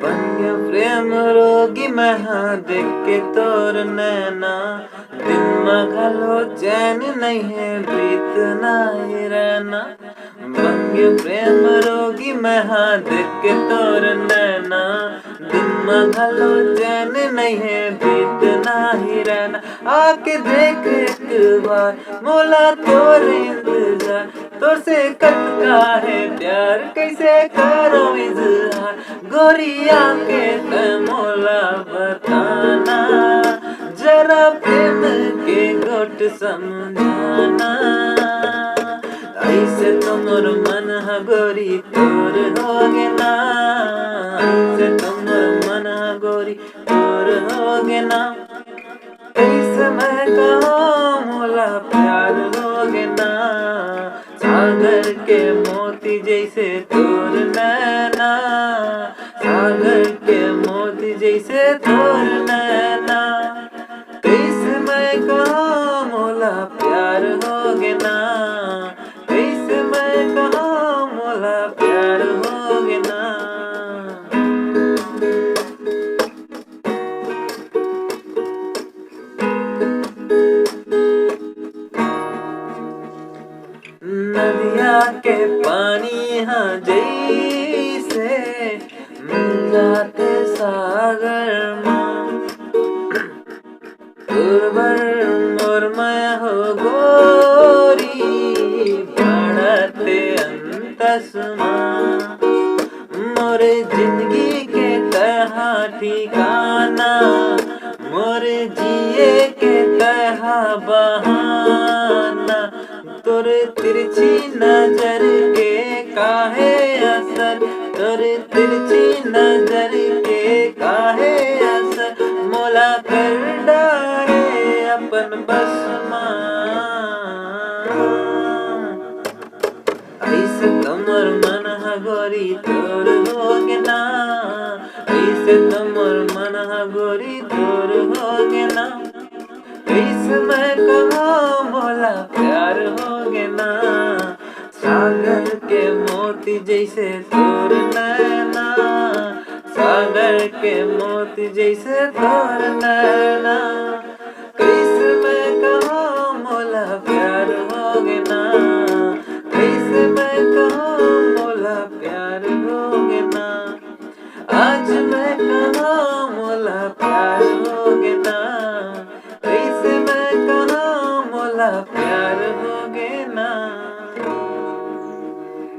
बन गया प्रेम रोगी मैं हाँ देख के तोर नैना, दिन मगलो चैन नहीं है बीतना ही रहना। बन गया प्रेम रोगी मैं हाँ देख के तोर नैना, दिन मगलो चैन नहीं है बीतना ही रहना। आके देख एक बार मोला तोर इंतजार, तोर से कटका है प्यार कैसे करो इजहार। गोरिया के मोला बताना, जरा प्रेम के गोट समझाना। ऐसे तुमर मन हा गोरी तोर होगे ना, ऐसे तुमर मन हा गोरी तोर होगे ना। कैसे मैं कहूँ मोला प्यार होगे ना, सागर के मोती जैसे तोर नैना, सागर के मोती जैसे तोर नैना। कैसे मैं कहूँ मोला प्यार होगे ना, कैसे मैं कहूँ मोला प्यार होगे ना। नदिया के पानी हाँ जैसे मिल जाते सागर माँ, गुरबर मोर मैं हो गोरी बढ़ते अंतस माँ। मोर जिंदगी के तहा ठिकाना, मोर जिए के तहा बहाना। तोर तिरछी नजर के काहे असर, तोर तिरछी नजर के काहे असर। मोला कर डारे अपन बस माँ, ऐसे तुमर मन हा गोरी तोर होगे ना, ऐसे तुमर मन हा गोरी तोर होगे ना। कैसे मैं कहूँ मोला प्यार होगे ना, सागर के मोती जैसे तोर नैना, सागर के मोती जैसे तोर नैना।